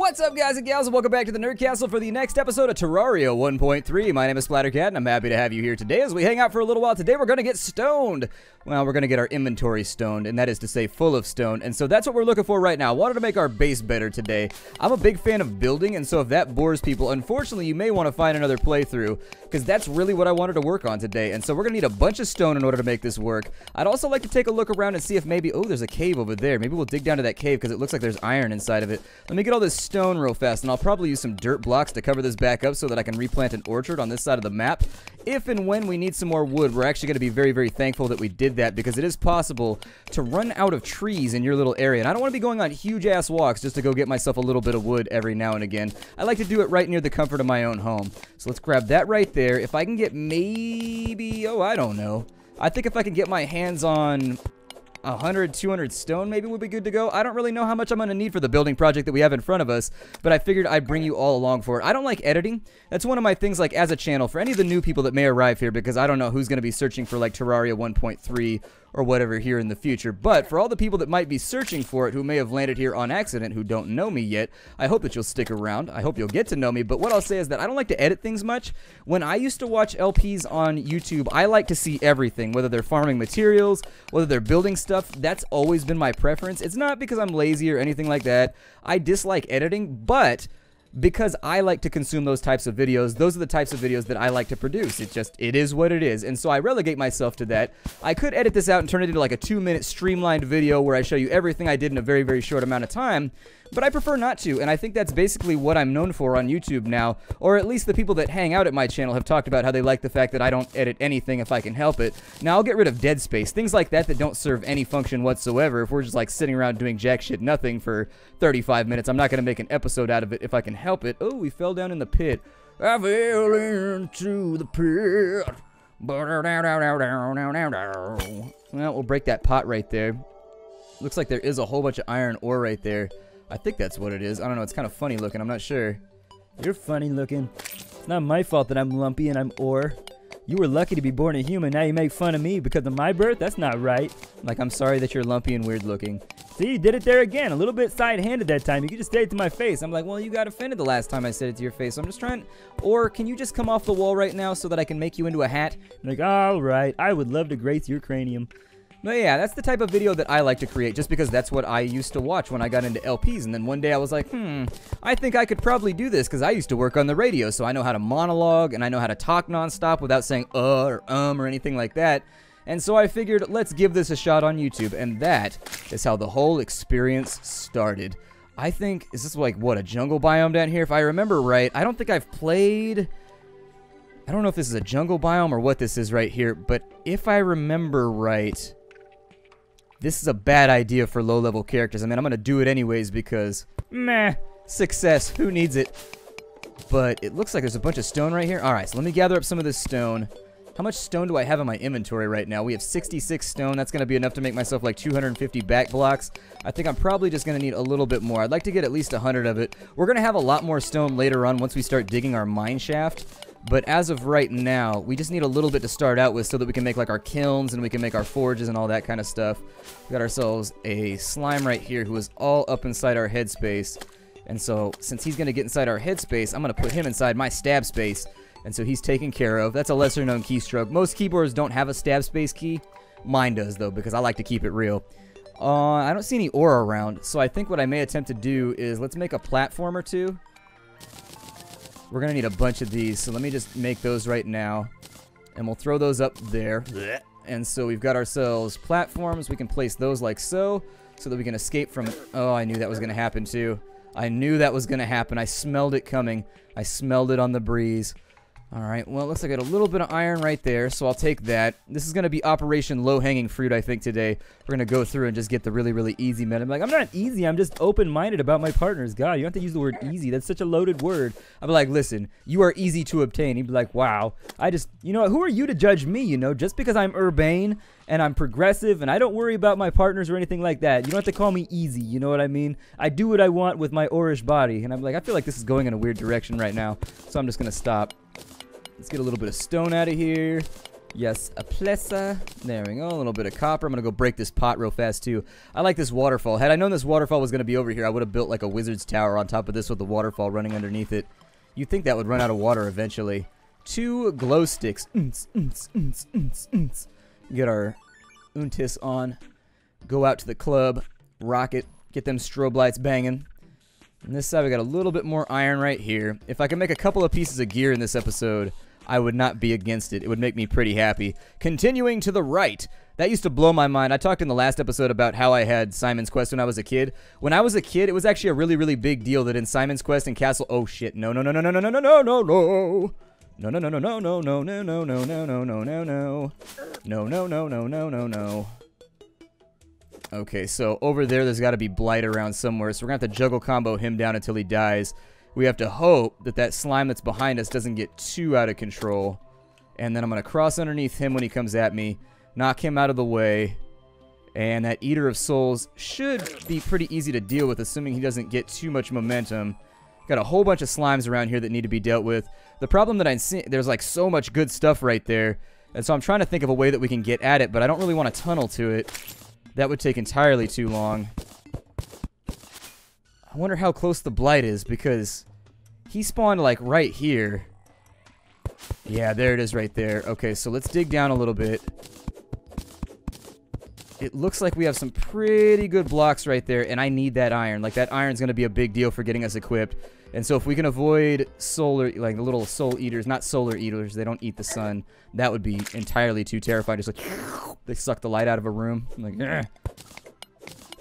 What's up, guys and gals, and welcome back to the Nerd Castle for the next episode of Terraria 1.3. My name is Splattercat, and I'm happy to have you here today as we hang out for a little while. Today, we're going to get stoned. Well, we're going to get our inventory stoned, and that is to say full of stone, and so that's what we're looking for right now. I wanted to make our base better today. I'm a big fan of building, and so if that bores people, unfortunately, you may want to find another playthrough, because that's really what I wanted to work on today, and so we're going to need a bunch of stone in order to make this work. I'd also like to take a look around and see if maybe, oh, there's a cave over there. Maybe we'll dig down to that cave, because it looks like there's iron inside of it. Let me get all this stone real fast, and I'll probably use some dirt blocks to cover this back up so that I can replant an orchard on this side of the map. If and when we need some more wood, we're actually going to be very, very thankful that we did that, because it is possible to run out of trees in your little area, and I don't want to be going on huge-ass walks just to go get myself a little bit of wood every now and again. I like to do it right near the comfort of my own home. So let's grab that right there. If I can get maybe, oh, I don't know. I think if I can get my hands on 100, 200 stone, maybe we'll be good to go. I don't really know how much I'm going to need for the building project that we have in front of us, but I figured I'd bring you all along for it. I don't like editing. That's one of my things, like, as a channel, for any of the new people that may arrive here, because I don't know who's going to be searching for, like, Terraria 1.3 or whatever here in the future. But for all the people that might be searching for it who may have landed here on accident who don't know me yet, I hope that you'll stick around. I hope you'll get to know me. But what I'll say is that I don't like to edit things much. When I used to watch LPs on YouTube, I like to see everything, whether they're farming materials, whether they're building stuff. That's always been my preference. It's not because I'm lazy or anything like that. I dislike editing, but because I like to consume those types of videos, those are the types of videos that I like to produce. It is what it is, and so I relegate myself to that. I could edit this out and turn it into like a 2-minute streamlined video where I show you everything I did in a very, very short amount of time, but I prefer not to, and I think that's basically what I'm known for on YouTube now, or at least the people that hang out at my channel have talked about how they like the fact that I don't edit anything if I can help it. Now, I'll get rid of dead space, things like that that don't serve any function whatsoever. If we're just like sitting around doing jack shit nothing for 35 minutes, I'm not going to make an episode out of it if I can help it. Oh, we fell down in the pit. I fell into the pit. Well, we'll break that pot right there. Looks like there is a whole bunch of iron ore right there. I think that's what it is. I don't know. It's kind of funny looking. I'm not sure. You're funny looking. It's not my fault that I'm lumpy and I'm ore. You were lucky to be born a human. Now you make fun of me because of my birth? That's not right. Like, I'm sorry that you're lumpy and weird looking. See, you did it there again. A little bit side-handed that time. You could just say it to my face. I'm like, well, you got offended the last time I said it to your face. So I'm just trying. Or can you just come off the wall right now so that I can make you into a hat? I'm like, all right. I would love to grace your cranium. But yeah, that's the type of video that I like to create, just because that's what I used to watch when I got into LPs. And then one day I was like, I think I could probably do this, because I used to work on the radio, so I know how to monologue, and I know how to talk nonstop without saying or anything like that. And so I figured, let's give this a shot on YouTube, and that is how the whole experience started. I think, is this like, what, a jungle biome down here? If I remember right, I don't think I've played... I don't know if this is a jungle biome or what this is right here, but if I remember right... This is a bad idea for low-level characters. I mean, I'm going to do it anyways because, meh, success, who needs it? But it looks like there's a bunch of stone right here. All right, so let me gather up some of this stone. How much stone do I have in my inventory right now? We have 66 stone. That's going to be enough to make myself like 250 back blocks. I think I'm probably just going to need a little bit more. I'd like to get at least 100 of it. We're going to have a lot more stone later on once we start digging our mine shaft. But as of right now, we just need a little bit to start out with so that we can make like our kilns and we can make our forges and all that kind of stuff. We got ourselves a slime right here who is all up inside our headspace. And so since he's going to get inside our headspace, I'm going to put him inside my stab space. And so he's taken care of. That's a lesser known keystroke. Most keyboards don't have a stab space key. Mine does though, because I like to keep it real. I don't see any ore around. So I think what I may attempt to do is let's make a platform or two. We're going to need a bunch of these, so let me just make those right now. And we'll throw those up there. And so we've got ourselves platforms. We can place those like so that we can escape from... Oh, I knew that was going to happen too. I knew that was going to happen. I smelled it coming. I smelled it on the breeze. Alright, well, it looks like I got a little bit of iron right there, so I'll take that. This is going to be Operation Low-Hanging Fruit, I think, today. We're going to go through and just get the really, really easy men. I'm like, I'm not easy, I'm just open-minded about my partners. God, you don't have to use the word easy. That's such a loaded word. I'll be like, listen, you are easy to obtain. He'd be like, wow. You know what, who are you to judge me, you know? Just because I'm urbane and I'm progressive and I don't worry about my partners or anything like that, you don't have to call me easy, you know what I mean? I do what I want with my Orish body. And I'm like, I feel like this is going in a weird direction right now, so I'm just going to stop. Let's get a little bit of stone out of here. Yes, a plessa. There we go. A little bit of copper. I'm going to go break this pot real fast, too. I like this waterfall. Had I known this waterfall was going to be over here, I would have built like a wizard's tower on top of this with the waterfall running underneath it. You'd think that would run out of water eventually. 2 glow sticks. Get our untis on. Go out to the club. Rock it. Get them strobe lights banging. On this side, we got a little bit more iron right here. If I can make a couple of pieces of gear in this episode, I would not be against it. It would make me pretty happy. Continuing to the right. That used to blow my mind. I talked in the last episode about how I had Simon's Quest when I was a kid. When I was a kid, it was actually a really, really big deal that in Simon's Quest and Castle... Oh, shit. No, no, no, no, no, no, no, no, no, no, no. No, no, no, no, no, no, no, no, no, no, no, no, no, no, no. No, no, no, no, no, no, no. Okay, so over there's got to be Blight around somewhere. So we're going to have to juggle combo him down until he dies. We have to hope that that slime that's behind us doesn't get too out of control. And then I'm going to cross underneath him when he comes at me. Knock him out of the way. And that Eater of Souls should be pretty easy to deal with, assuming he doesn't get too much momentum. Got a whole bunch of slimes around here that need to be dealt with. The problem that I'm seeing, there's like so much good stuff right there. And so I'm trying to think of a way that we can get at it, but I don't really want to tunnel to it. That would take entirely too long. I wonder how close the Blight is, because he spawned like right here. Yeah, there it is right there. Okay, so let's dig down a little bit. It looks like we have some pretty good blocks right there, and I need that iron. Like, that iron's going to be a big deal for getting us equipped. And so if we can avoid solar, like the little soul eaters, not solar eaters, they don't eat the sun, that would be entirely too terrifying. Just like, they suck the light out of a room. I'm like, eh.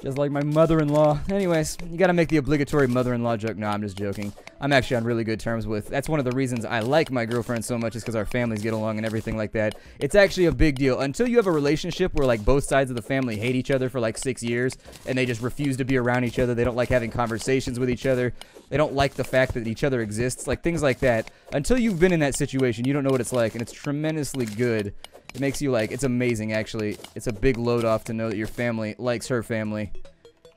Just like my mother-in-law. Anyways, you gotta make the obligatory mother-in-law joke. No, I'm just joking. I'm actually on really good terms with... That's one of the reasons I like my girlfriend so much, is because our families get along and everything like that. It's actually a big deal. Until you have a relationship where, like, both sides of the family hate each other for, like, 6 years, and they just refuse to be around each other. They don't like having conversations with each other. They don't like the fact that each other exists. Like, things like that. Until you've been in that situation, you don't know what it's like, and it's tremendously good. It makes you, like... It's amazing, actually. It's a big load off to know that your family likes her family.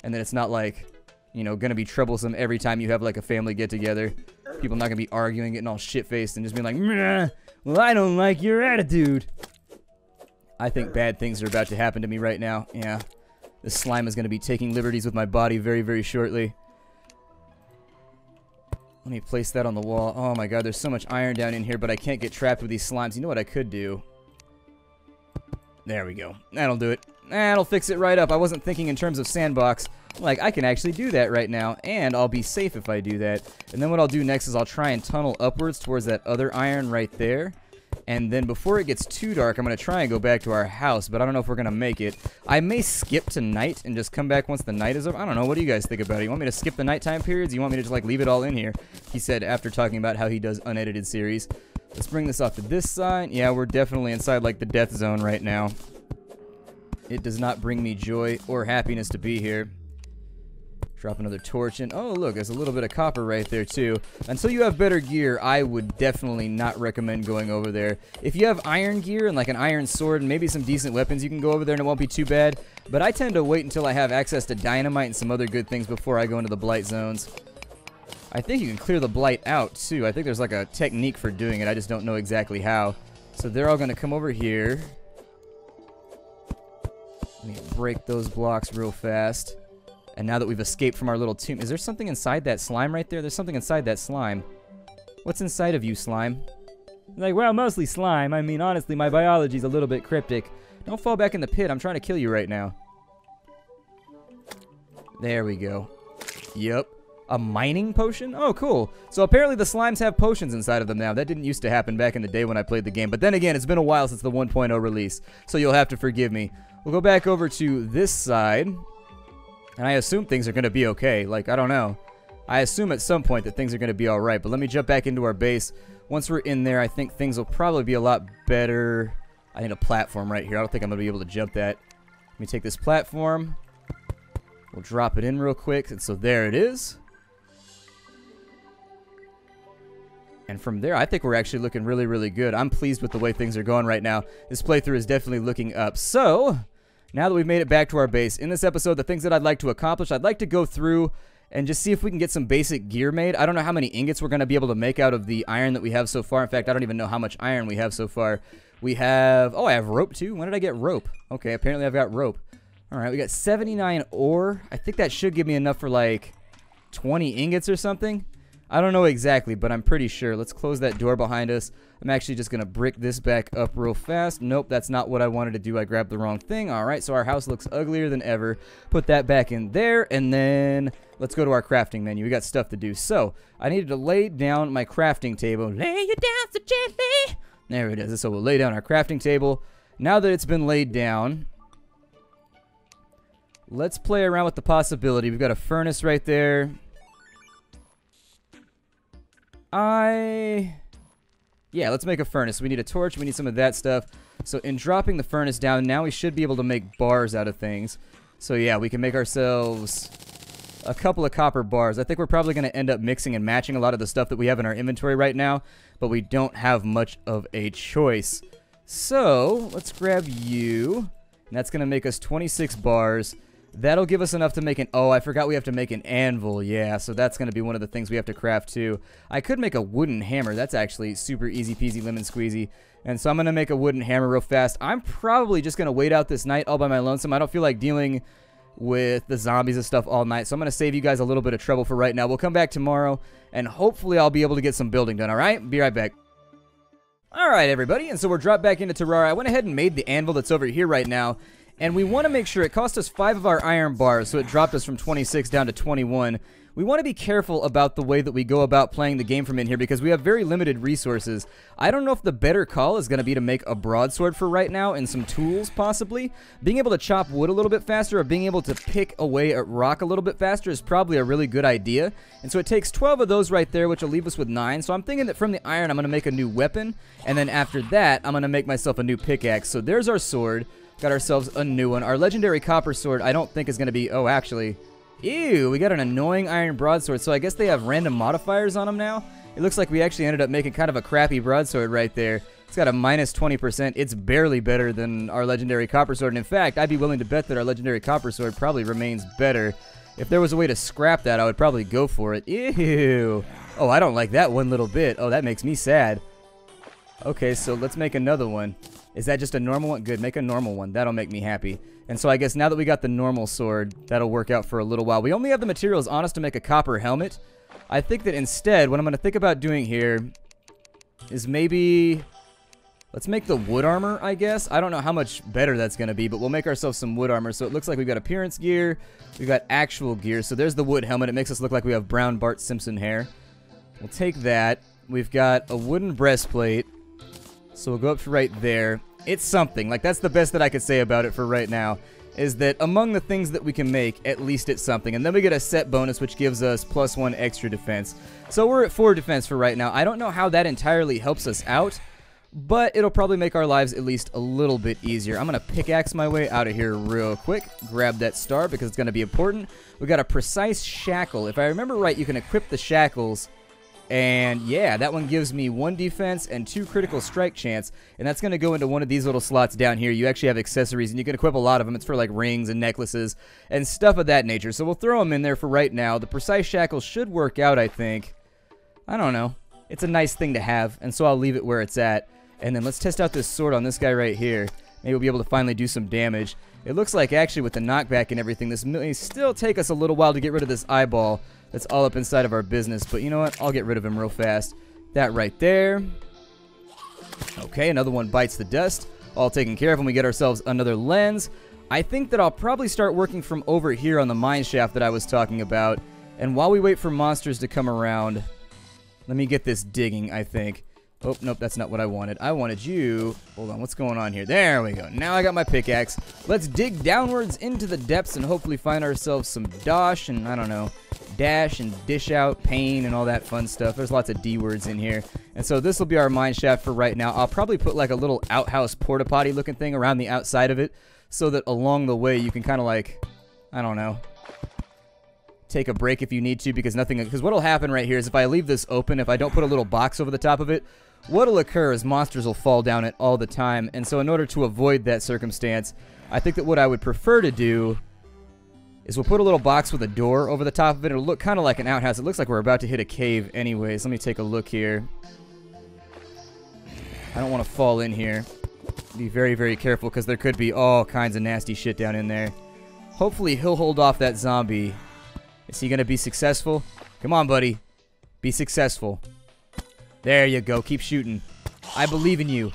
And that it's not like, you know, gonna be troublesome every time you have like a family get together. People not gonna be arguing, getting all shit-faced, and just being like, meh, well, I don't like your attitude. I think bad things are about to happen to me right now. Yeah. This slime is gonna be taking liberties with my body very, very shortly. Let me place that on the wall. Oh my god, there's so much iron down in here, but I can't get trapped with these slimes. You know what I could do? There we go. That'll do it. That'll fix it right up. I wasn't thinking in terms of sandbox. Like, I can actually do that right now, and I'll be safe if I do that. And then what I'll do next is I'll try and tunnel upwards towards that other iron right there. And then before it gets too dark, I'm going to try and go back to our house, but I don't know if we're going to make it. I may skip to night and just come back once the night is over. I don't know. What do you guys think about it? You want me to skip the nighttime periods? You want me to just, like, leave it all in here? He said after talking about how he does unedited series. Let's bring this off to this side. Yeah, we're definitely inside, like, the death zone right now. It does not bring me joy or happiness to be here. Drop another torch in. Oh, look, there's a little bit of copper right there, too. Until you have better gear, I would definitely not recommend going over there. If you have iron gear and, like, an iron sword and maybe some decent weapons, you can go over there and it won't be too bad. But I tend to wait until I have access to dynamite and some other good things before I go into the blight zones. I think you can clear the blight out, too. I think there's, like, a technique for doing it. I just don't know exactly how. So they're all going to come over here. Let me break those blocks real fast. And now that we've escaped from our little tomb... Is there something inside that slime right there? There's something inside that slime. What's inside of you, slime? Like, well, mostly slime. I mean, honestly, my biology's a little bit cryptic. Don't fall back in the pit. I'm trying to kill you right now. There we go. Yep. A mining potion? Oh, cool. So apparently the slimes have potions inside of them now. That didn't used to happen back in the day when I played the game. But then again, it's been a while since the 1.0 release. So you'll have to forgive me. We'll go back over to this side. And I assume things are going to be okay. Like, I don't know. I assume at some point that things are going to be alright. But let me jump back into our base. Once we're in there, I think things will probably be a lot better. I need a platform right here. I don't think I'm going to be able to jump that. Let me take this platform. We'll drop it in real quick. And so there it is. And from there, I think we're actually looking really, really good. I'm pleased with the way things are going right now. This playthrough is definitely looking up. So, now that we've made it back to our base, in this episode, the things that I'd like to accomplish, I'd like to go through and just see if we can get some basic gear made. I don't know how many ingots we're going to be able to make out of the iron that we have so far. In fact, I don't even know how much iron we have so far. We have, oh, I have rope too. When did I get rope? Okay, apparently I've got rope. All right, we got 79 ore. I think that should give me enough for like 20 ingots or something. I don't know exactly, but I'm pretty sure. Let's close that door behind us. I'm actually just going to brick this back up real fast. Nope, that's not what I wanted to do. I grabbed the wrong thing. All right, so our house looks uglier than ever. Put that back in there, and then let's go to our crafting menu. We got stuff to do. So I needed to lay down my crafting table. Lay it down so gently. There it is. So we'll lay down our crafting table. Now that it's been laid down, let's play around with the possibility. We've got a furnace right there. Yeah, let's make a furnace. We need a torch. We need some of that stuff. So in dropping the furnace down, now we should be able to make bars out of things. So yeah, we can make ourselves a couple of copper bars. I think we're probably going to end up mixing and matching a lot of the stuff that we have in our inventory right now, but we don't have much of a choice. So let's grab you, and that's going to make us 26 bars. That'll give us enough to make an... Oh, I forgot we have to make an anvil. Yeah, so that's going to be one of the things we have to craft too. I could make a wooden hammer. That's actually super easy peasy lemon squeezy. And so I'm going to make a wooden hammer real fast. I'm probably just going to wait out this night all by my lonesome. I don't feel like dealing with the zombies and stuff all night. So I'm going to save you guys a little bit of trouble for right now. We'll come back tomorrow, and hopefully I'll be able to get some building done, all right? Be right back. All right, everybody. And so we're dropped back into Terraria. I went ahead and made the anvil that's over here right now. And we want to make sure it cost us 5 of our iron bars, so it dropped us from 26 down to 21. We want to be careful about the way that we go about playing the game from in here because we have very limited resources. I don't know if the better call is going to be to make a broadsword for right now and some tools, possibly. Being able to chop wood a little bit faster or being able to pick away at rock a little bit faster is probably a really good idea. And so it takes 12 of those right there, which will leave us with 9. So I'm thinking that from the iron, I'm going to make a new weapon. And then after that, I'm going to make myself a new pickaxe. So there's our sword. Got ourselves a new one. Our legendary copper sword, I don't think is going to be... Oh, actually... Ew, we got an annoying iron broadsword. So I guess they have random modifiers on them now. It looks like we actually ended up making kind of a crappy broadsword right there. It's got a minus 20%. It's barely better than our legendary copper sword. And in fact, I'd be willing to bet that our legendary copper sword probably remains better. If there was a way to scrap that, I would probably go for it. Ew. Oh, I don't like that one little bit. Oh, that makes me sad. Okay, so let's make another one. Is that just a normal one? Good, make a normal one. That'll make me happy. And so I guess now that we got the normal sword, that'll work out for a little while. We only have the materials on us to make a copper helmet. I think that instead, what I'm going to think about doing here is maybe... Let's make the wood armor, I guess. I don't know how much better that's going to be, but we'll make ourselves some wood armor. So it looks like we've got appearance gear. We've got actual gear. So there's the wood helmet. It makes us look like we have brown Bart Simpson hair. We'll take that. We've got a wooden breastplate. So we'll go up to right there. It's something. Like, that's the best that I could say about it for right now, is that among the things that we can make, at least it's something. And then we get a set bonus, which gives us +1 extra defense. So we're at 4 defense for right now. I don't know how that entirely helps us out, but it'll probably make our lives at least a little bit easier. I'm going to pickaxe my way out of here real quick. Grab that star because it's going to be important. We got a precise shackle. If I remember right, you can equip the shackles. And yeah, that one gives me 1 defense and 2 critical strike chance. And that's going to go into one of these little slots down here. You actually have accessories, and you can equip a lot of them. It's for like rings and necklaces and stuff of that nature. So we'll throw them in there for right now. The precise shackle should work out, I think. I don't know. It's a nice thing to have, and so I'll leave it where it's at. And then let's test out this sword on this guy right here. Maybe we'll be able to finally do some damage. It looks like actually with the knockback and everything, this may still take us a little while to get rid of this eyeball that's all up inside of our business. But you know what? I'll get rid of him real fast. That right there. Okay, another one bites the dust. All taken care of, and we get ourselves another lens. I think that I'll probably start working from over here on the mine shaft that I was talking about. And while we wait for monsters to come around, let me get this digging, I think. Oh, nope, that's not what I wanted. I wanted you... Hold on, what's going on here? There we go. Now I got my pickaxe. Let's dig downwards into the depths and hopefully find ourselves some dosh and, I don't know, dash and dish out, pain, and all that fun stuff. There's lots of D words in here. And so this will be our mine shaft for right now. I'll probably put like a little outhouse porta potty looking thing around the outside of it so that along the way you can kind of like, I don't know, take a break if you need to, because what'll happen right here is if I leave this open, if I don't put a little box over the top of it, what'll occur is monsters will fall down it all the time. And so in order to avoid that circumstance, I think that what I would prefer to do is we'll put a little box with a door over the top of it. It'll look kind of like an outhouse. It looks like we're about to hit a cave anyways. Let me take a look here. I don't want to fall in here. Be very, very careful because there could be all kinds of nasty shit down in there. Hopefully he'll hold off that zombie. Is he going to be successful? Come on, buddy. Be successful. There you go. Keep shooting. I believe in you.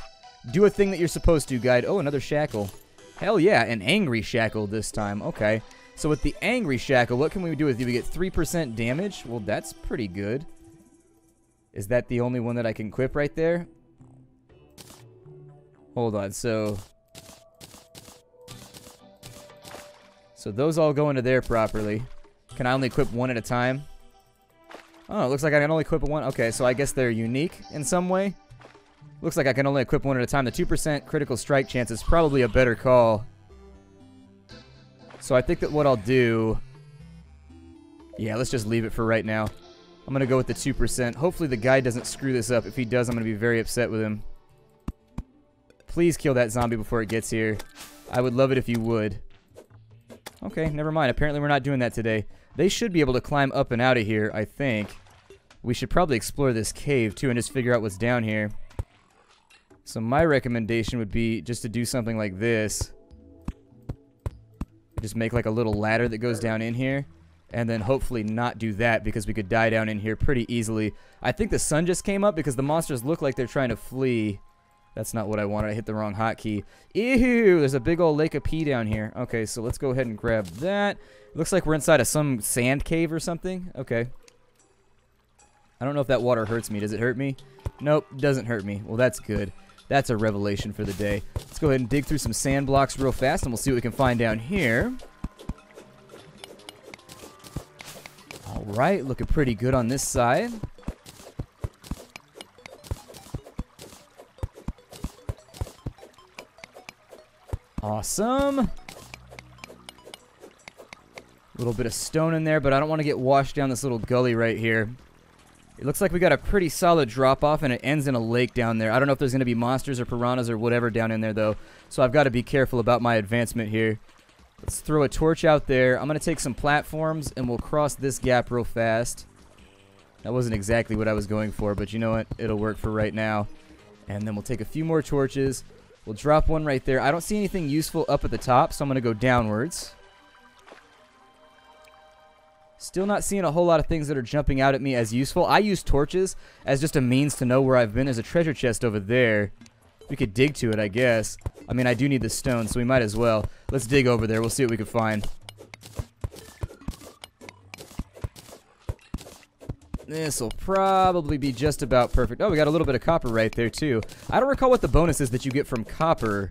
Do a thing that you're supposed to, guide. Oh, another shackle. Hell yeah, an angry shackle this time. Okay. So with the angry shackle, what can we do with you? We get 3% damage? Well, that's pretty good. Is that the only one that I can equip right there? Hold on, so those all go into there properly. Can I only equip one at a time? Oh, it looks like I can only equip one. Okay, so I guess they're unique in some way. Looks like I can only equip one at a time. The 2% critical strike chance is probably a better call. So I think that what I'll do... Yeah, let's just leave it for right now. I'm going to go with the 2%. Hopefully the guy doesn't screw this up. If he does, I'm going to be very upset with him. Please kill that zombie before it gets here. I would love it if you would. Okay, never mind. Apparently we're not doing that today. They should be able to climb up and out of here, I think. We should probably explore this cave, too, and just figure out what's down here. So my recommendation would be just to do something like this. Just make like a little ladder that goes down in here. And then hopefully not do that because we could die down in here pretty easily. I think the sun just came up because the monsters look like they're trying to flee. That's not what I wanted. I hit the wrong hotkey. Ew, there's a big old lake of pee down here. Okay, so let's go ahead and grab that. Looks like we're inside of some sand cave or something. Okay. I don't know if that water hurts me. Does it hurt me? Nope, doesn't hurt me. Well, that's good. That's a revelation for the day. Let's go ahead and dig through some sand blocks real fast, and we'll see what we can find down here. All right, looking pretty good on this side. Awesome. A little bit of stone in there, but I don't want to get washed down this little gully right here. It looks like we got a pretty solid drop-off, and it ends in a lake down there. I don't know if there's going to be monsters or piranhas or whatever down in there, though, so I've got to be careful about my advancement here. Let's throw a torch out there. I'm going to take some platforms, and we'll cross this gap real fast. That wasn't exactly what I was going for, but you know what? It'll work for right now. And then we'll take a few more torches. We'll drop one right there. I don't see anything useful up at the top, so I'm going to go downwards. Still not seeing a whole lot of things that are jumping out at me as useful. I use torches as just a means to know where I've been. There's a treasure chest over there. We could dig to it, I guess. I mean, I do need the stone, so we might as well. Let's dig over there. We'll see what we can find. This will probably be just about perfect. Oh, we got a little bit of copper right there, too. I don't recall what the bonus is that you get from copper,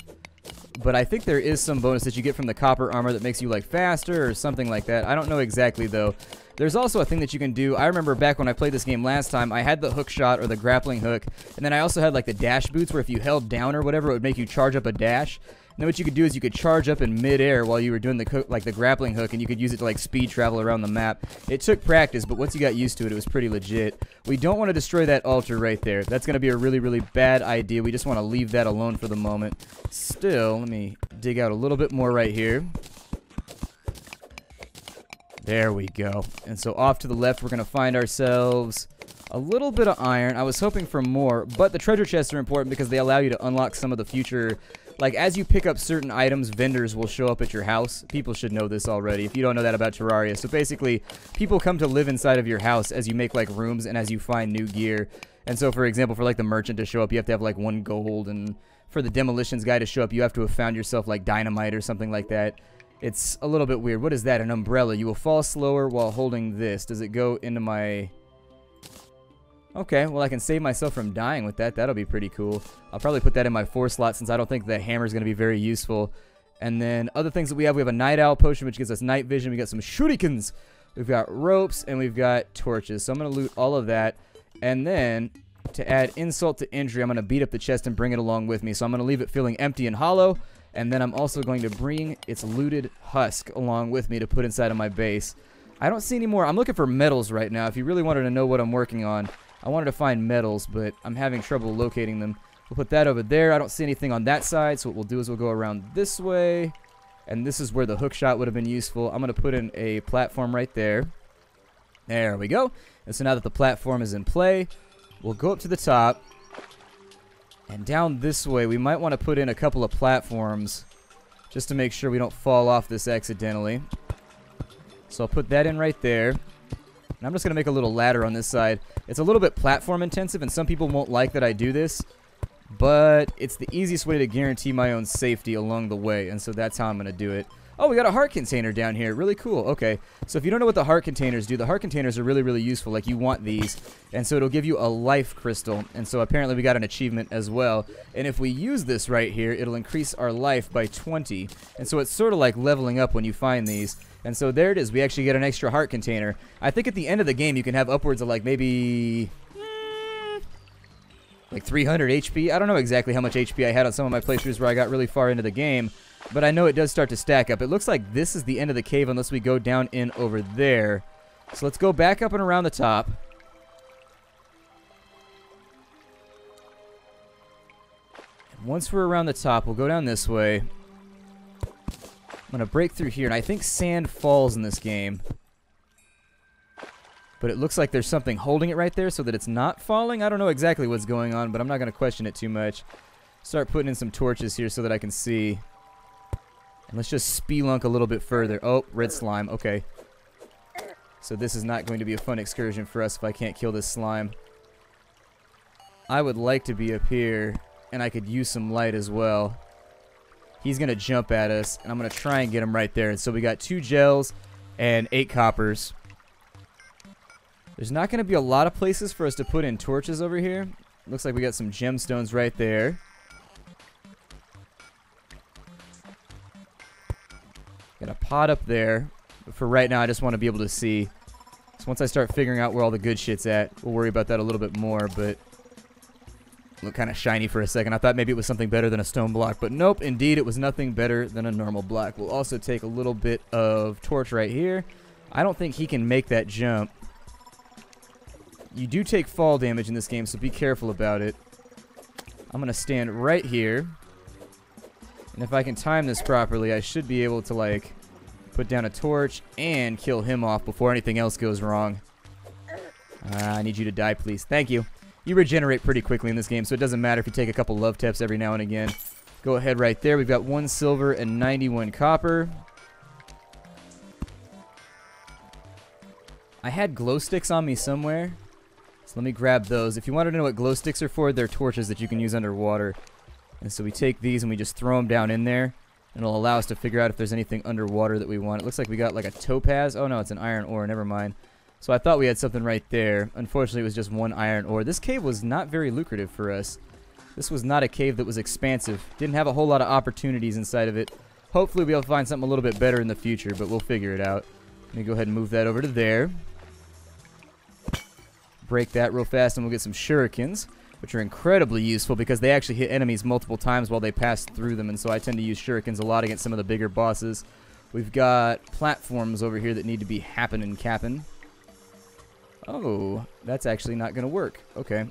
but I think there is some bonus that you get from the copper armor that makes you, like, faster or something like that. I don't know exactly, though. There's also a thing that you can do. I remember back when I played this game last time, I had the hook shot or the grappling hook, and then I also had, like, the dash boots where if you held down or whatever, it would make you charge up a dash. And then what you could do is you could charge up in midair while you were doing the grappling hook, and you could use it to like speed travel around the map. It took practice, but once you got used to it, it was pretty legit. We don't want to destroy that altar right there. That's going to be a really, really bad idea. We just want to leave that alone for the moment. Still, let me dig out a little bit more right here. There we go. And so off to the left, we're going to find ourselves a little bit of iron. I was hoping for more, but the treasure chests are important because they allow you to unlock some of the future. Like, as you pick up certain items, vendors will show up at your house. People should know this already if you don't know that about Terraria. So basically, people come to live inside of your house as you make, like, rooms and as you find new gear. And so, for example, for, like, the merchant to show up, you have to have, like, 1 gold. And for the demolitions guy to show up, you have to have found yourself, like, dynamite or something like that. It's a little bit weird. What is that? An umbrella. You will fall slower while holding this. Does it go into my... Okay, well, I can save myself from dying with that. That'll be pretty cool. I'll probably put that in my 4 slot since I don't think the hammer is going to be very useful. And then other things that we have a night owl potion, which gives us night vision. We got some shurikens. We've got ropes, and we've got torches. So I'm going to loot all of that. And then, to add insult to injury, I'm going to beat up the chest and bring it along with me. So I'm going to leave it feeling empty and hollow. And then I'm also going to bring its looted husk along with me to put inside of my base. I don't see any more. I'm looking for metals right now. If you really wanted to know what I'm working on, I wanted to find metals, but I'm having trouble locating them. We'll put that over there. I don't see anything on that side, so what we'll do is we'll go around this way. And this is where the hook shot would have been useful. I'm going to put in a platform right there. There we go. And so now that the platform is in play, we'll go up to the top. And down this way, we might want to put in a couple of platforms just to make sure we don't fall off this accidentally. So I'll put that in right there. And I'm just going to make a little ladder on this side. It's a little bit platform intensive, and some people won't like that I do this. But it's the easiest way to guarantee my own safety along the way, and so that's how I'm going to do it. Oh, we got a heart container down here. Really cool. Okay, so if you don't know what the heart containers do, the heart containers are really, really useful. Like, you want these, and so it'll give you a life crystal, and so apparently we got an achievement as well. And if we use this right here, it'll increase our life by 20, and so it's sort of like leveling up when you find these. And so there it is. We actually get an extra heart container. I think at the end of the game, you can have upwards of like maybe like 300 HP. I don't know exactly how much HP I had on some of my playthroughs where I got really far into the game, but I know it does start to stack up. It looks like this is the end of the cave unless we go down in over there. So let's go back up and around the top. And once we're around the top, we'll go down this way. I'm going to break through here, and I think sand falls in this game. But it looks like there's something holding it right there so that it's not falling. I don't know exactly what's going on, but I'm not going to question it too much. Start putting in some torches here so that I can see. And let's just spelunk a little bit further. Oh, red slime. Okay. So this is not going to be a fun excursion for us if I can't kill this slime. I would like to be up here, and I could use some light as well. He's going to jump at us, and I'm going to try and get him right there. And so we got 2 gels and 8 coppers. There's not going to be a lot of places for us to put in torches over here. Looks like we got some gemstones right there. Got a pot up there. But for right now, I just want to be able to see. So once I start figuring out where all the good shit's at, we'll worry about that a little bit more, but look kind of shiny for a second. I thought maybe it was something better than a stone block, but nope, indeed it was nothing better than a normal block. We'll also take a little bit of torch right here. I don't think he can make that jump. You do take fall damage in this game, so be careful about it. I'm going to stand right here. And if I can time this properly, I should be able to, like, put down a torch and kill him off before anything else goes wrong. I need you to die, please. Thank you. You regenerate pretty quickly in this game, so it doesn't matter if you take a couple love taps every now and again. Go ahead right there. We've got 1 silver and 91 copper. I had glow sticks on me somewhere. So let me grab those. If you wanted to know what glow sticks are for, they're torches that you can use underwater. And so we take these and we just throw them down in there. And it'll allow us to figure out if there's anything underwater that we want. It looks like we got like a topaz. Oh no, it's an iron ore. Never mind. So I thought we had something right there. Unfortunately, it was just 1 iron ore. This cave was not very lucrative for us. This was not a cave that was expansive. Didn't have a whole lot of opportunities inside of it. Hopefully we'll be able to find something a little bit better in the future, but we'll figure it out. Let me go ahead and move that over to there. Break that real fast, and we'll get some shurikens, which are incredibly useful because they actually hit enemies multiple times while they pass through them, and so I tend to use shurikens a lot against some of the bigger bosses. We've got platforms over here that need to be happening capping. Oh, that's actually not going to work. Okay.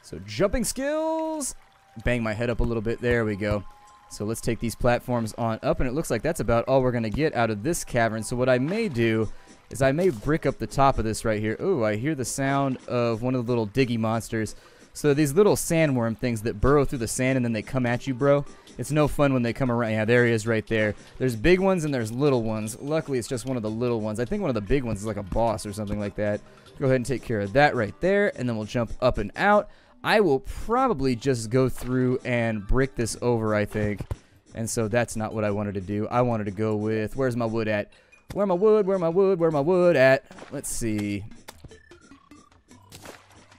So jumping skills. Bang my head up a little bit. There we go. So let's take these platforms on up, and it looks like that's about all we're going to get out of this cavern. So what I may do is I may brick up the top of this right here. Ooh, I hear the sound of one of the little diggy monsters. So these little sandworm things that burrow through the sand and then they come at you, bro. It's no fun when they come around. Yeah, there he is right there. There's big ones and there's little ones. Luckily, it's just one of the little ones. I think one of the big ones is like a boss or something like that. Go ahead and take care of that right there, and then we'll jump up and out. I will probably just go through and brick this over, I think. And so that's not what I wanted to do. I wanted to go with, where's my wood at? Where my wood, where my wood, where my wood at? Let's see.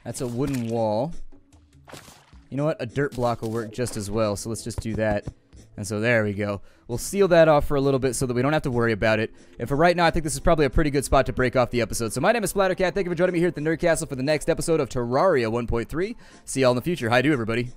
That's a wooden wall. You know what? A dirt block will work just as well, so let's just do that. And so there we go. We'll seal that off for a little bit so that we don't have to worry about it. And for right now, I think this is probably a pretty good spot to break off the episode. So my name is Splattercat. Thank you for joining me here at the Nerd Castle for the next episode of Terraria 1.3. See y'all in the future. Hi, do everybody.